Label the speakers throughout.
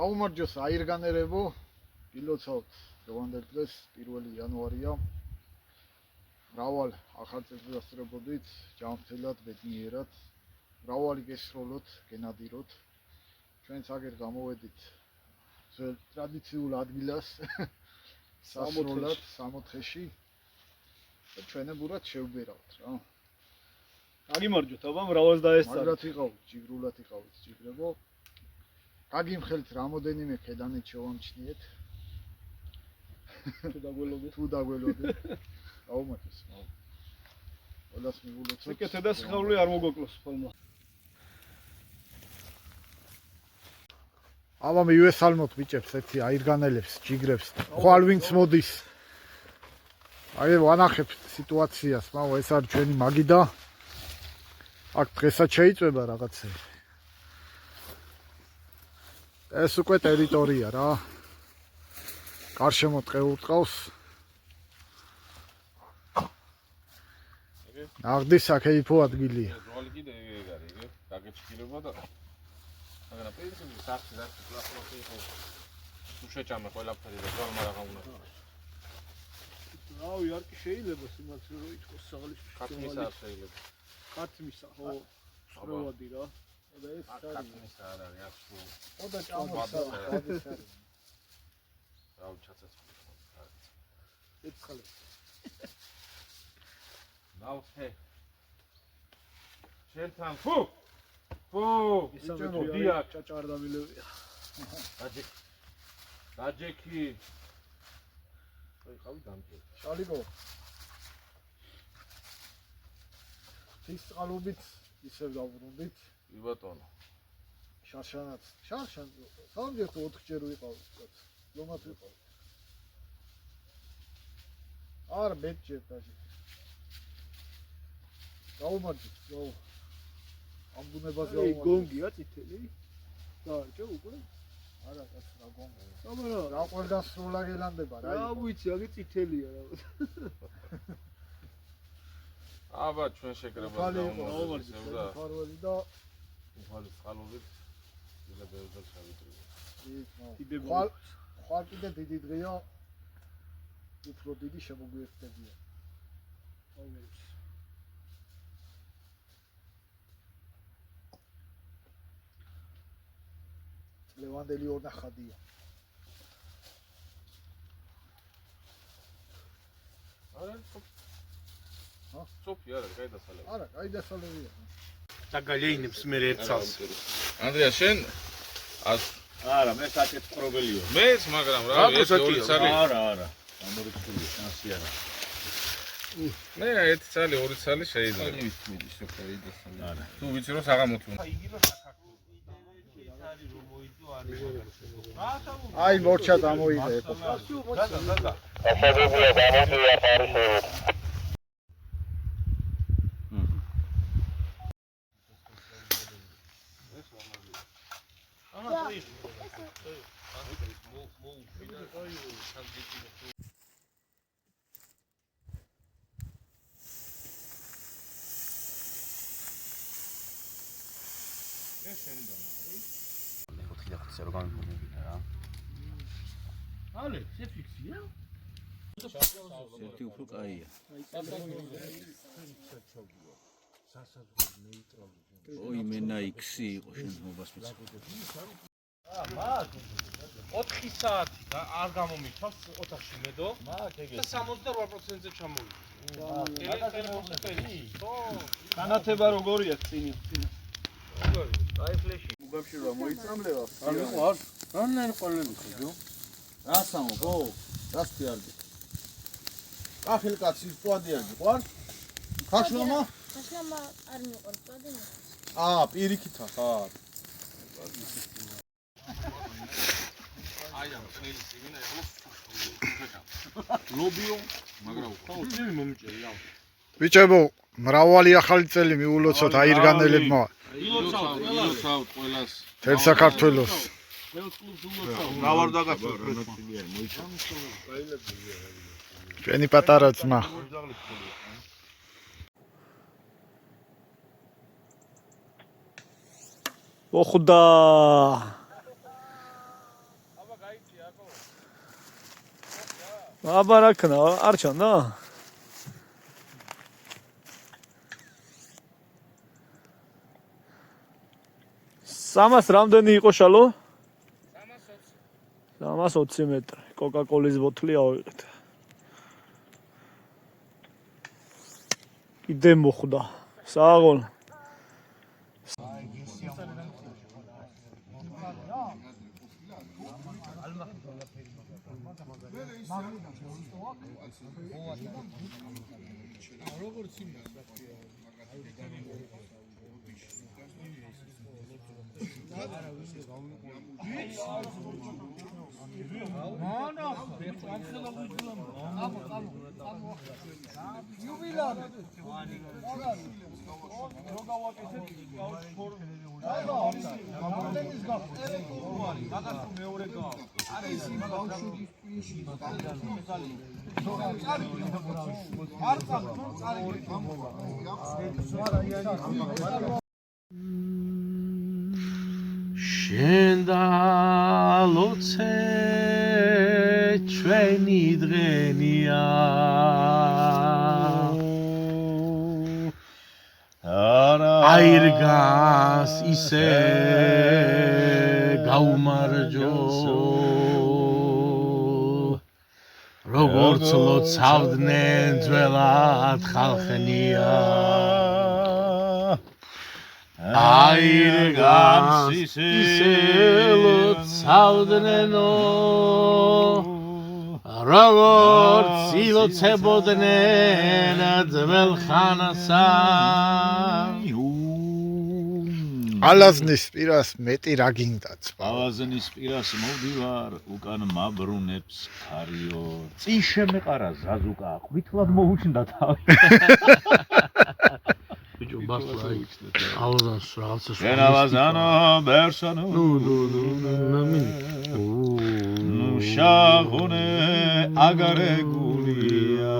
Speaker 1: გაუმარჯოს აირგანერებო, გილოცავთ დღევანდელ დღეს 1 იანვარია. მრავალ ახალ წელს დასწრებოდით, ჯანმრთელად, ბედნიერად, მრავალი გესროლოთ, გენადიროთ. ჩვენც აგერ გამოვედით ძველ ტრადიციულ ადგილას, სასროლად, 60-ში და ჩვენებურად შევბერავთ რა.
Speaker 2: აგიმარჯოთ, აბა მრავალს დაესწრეთ.
Speaker 1: მაგრად იყავით, ჯიგრულად იყავით, ჯიგრებო. გაგიმხელთ რამოდენიმე ქედანით შევამჩნიეთ. თუ დაგველოდეთ. გაუმართლეს. ყველას მიგულოცოთ.
Speaker 2: ეკეთე და სიხარული არ მოგოკლოს ხოლმე.
Speaker 1: აბა მივესალმოთ ბიჭებს, ერთი აირგანელებს, ჯიგრებს. ხვალ ვინც მოდის. აი ვანახებთ სიტუაციას, მაო ეს არის ჩვენი მაგიდა. აქ დღესაც შეიწება რაღაცები. ეს უკვე ტერიტორია რა. გარშემო ტყეულ ტყავს. აღდის საკეიფო ადგილია.
Speaker 3: ძვალი კიდე ეგ არის, იგივე, დაგეჭირება და მაგრამ პრინციპი სახში რაც პლასტიკი იყო. თუ შეჭამე ყველაფერი და ძვალი მაგრამ უნდა.
Speaker 2: რავი, არ კი შეიძლება სიმაც რო ითქოს საღლის
Speaker 3: ქათმისა შეიძლება.
Speaker 2: ქათმისა, ხო, სწორვადი რა. და ეს არის
Speaker 3: ქათმისა არ არის, აქ თუ
Speaker 1: ოდა ჭამოს არის.
Speaker 3: რავი, ჩაცეცხლი.
Speaker 2: ეცხალე.
Speaker 3: ნავთე. შენთან ფუ! ფუ!
Speaker 2: ისევ
Speaker 3: დიახ,
Speaker 2: ჭაჭარდამილევია.
Speaker 3: დაჯექი. აი, ხავი დამჭე.
Speaker 1: შალიკო. ის წყალობით ისევ დავბრუნდით.
Speaker 3: კი ბატონო.
Speaker 1: შარშანაც. შარშან სამჯერ თუ 4ჯერ ვიყავით, კაც. ლომად ვიყავით. არ მეტჯერ დაჟე. გაუმარჯოთ, გაუ. ამ ბუნებაზე
Speaker 2: აი გონგია წითელი. დაარჩა უკვე.
Speaker 1: არა, კაც რა გონგი.
Speaker 2: აბა რა.
Speaker 1: რა ყველგან სროლა გელანდება რა.
Speaker 2: რა ვიცი, აგი წითელია რა.
Speaker 3: აბა ჩვენ შეკრებას
Speaker 1: გაუმარჯოთ და ფარველი და
Speaker 3: უხალი წყალობით და ბევრად შევიტრიო.
Speaker 1: ხვალ კიდე დიდი დღეა. უფრო დიდი შემოგვიერთდებიან.
Speaker 2: აუგებს.
Speaker 1: ლევანდელი ორნახადია.
Speaker 3: არა, სოფი არა, კაი დასალევი.
Speaker 1: არა, კაი დასალევია.
Speaker 2: დაგალეინებს მე ერთსას.
Speaker 3: ანდრია, შენ
Speaker 2: არა, მე საკეთ პრობელიო.
Speaker 3: მეც, მაგრამ რა, ეს ორი ცალი.
Speaker 2: არა. ამორიცხული, ასე არა.
Speaker 3: მე ერთი ცალი, ორი ცალი შეიძლება. ის მიდი სოფი დასალევი. არა. თუ ვიცი რომ საღამოთუ.
Speaker 1: აი მორჩა დამოიდე ეკო.
Speaker 4: ასაბებია დამოიდე აფარიშევით.
Speaker 2: ალე, შეფიქსია?
Speaker 5: ერთი უფრო კაია. ოი მენა X-ი იყო შენობას მიცემ.
Speaker 6: მაგ 4 საათი და არ გამომიწევს ოთახში მედო და 68%-ზე ჩამოვიდა.
Speaker 2: განათება როგორია წინი?
Speaker 6: აი ფლეში.
Speaker 1: უბებში რა მოიწამლება?
Speaker 5: არ რანაირ ყოლები ხო?
Speaker 1: რას ამბო? რას ფიარდი? ახალ კაცი პოდიარდი ყარ? ხაშლომა?
Speaker 7: ხაშლომა არ მიყვარს პოდინა.
Speaker 1: პირიქითა ხარ.
Speaker 3: აი ამ ხელი წიგნა ეხლა ლობიო, მაგრამ ხო, წივი მომიჭერია.
Speaker 1: ბიჭებო, მრავალი ახალი წელი მიულოცოთ აირგანელებმა.
Speaker 3: ილოცავთ ყველას.
Speaker 1: თელ საქართველოს.
Speaker 2: რა ვარ დაგაცოთ?
Speaker 1: ჩვენი პატარა ძმა.
Speaker 2: ოხდა აბარაკნა არ ჩანდა? სამას რამდენი იყო შალო? 320 მეტრი. კოკა-კოლის ბოთლი ავიღეთ. კიდე მოხვდა. საღოლ.
Speaker 6: შენ და ლოცე ჩვენი დღენია აირგას ისე გაუმარჯო როგორც ლოცავდნენ ძველად ხალხნია აირგას ისე ლოცავდნენო როგორც ილოცებოდნენ ძველ ხანასა
Speaker 1: ალაზნის პირას მეტი რა გინდაც
Speaker 5: ავაზნის პირას მოვდივარ უკან მაბრუნებს ხარიო წინ შემეყარა ზაზუკა ყვითლად მოუჩნდა თავი
Speaker 6: ბიჭო ბასლა ალაზანს რაღაცა
Speaker 5: შენ ავაზანო ბერსანო ნუ შაღუნე აგარეგულია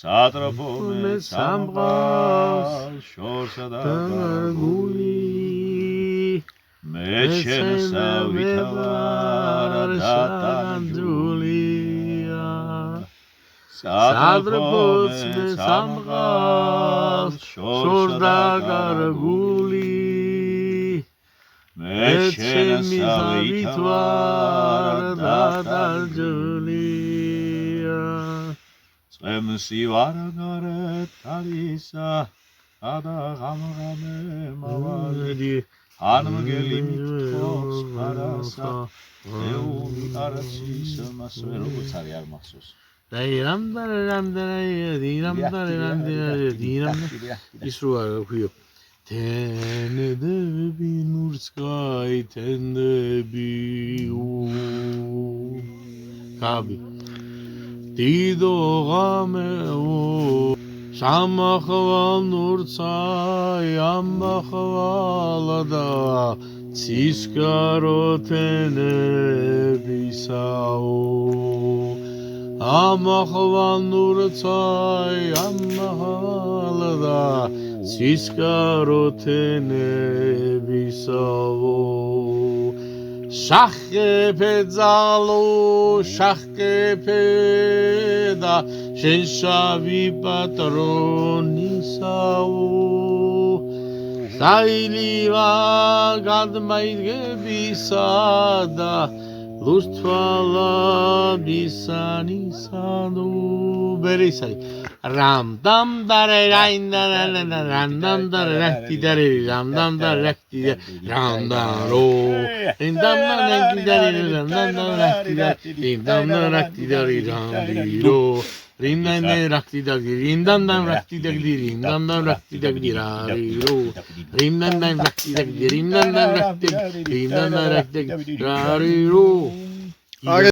Speaker 5: სატრაფომე სამყაროს შორსა და გარგული მე შენსა ვითავარ დატანჯულია სატრაფომე სამყაროს შორსა და გარგული მე შენსა ვითავარ დატანჯულია წემსი ვარგარეთ თალისა ადა ღამღამე მავალი ანმგელი მithos პარასა ეუნი არაცის მასვე როგორც არის არ მახსოვს ის რო არ ქვიო თენდები ნურსკაი თენდები კაბი დიდო ღამეო სამახვალ ნურცაი ამახვალა და ცისკაროთენებისაო ამახვალ ნურცაი ამახვალა და ცისკაროთენებისაო შახეფე ძალო შახეფე და შენ შავი პატრონისაო საილია გადმაიდგებისა და ლუსთვალა ბისანისანო ბერისაი რამდამ დარე რამდამ დარე რაკტი დარე რამდამ დარე რაკტი რამდამ რო რამდამ რაკტი დარე რამდამ რაკტი დარე რამდამ რაკტი დარე რამდირო რიმდან რაკტი დაგი რიმდან რაკტი დაგი რიმდან რაკტი დაგი რაირო რიმდან რაკტი დაგი რიმდან რაკტი რიმდან რაკტი რაირო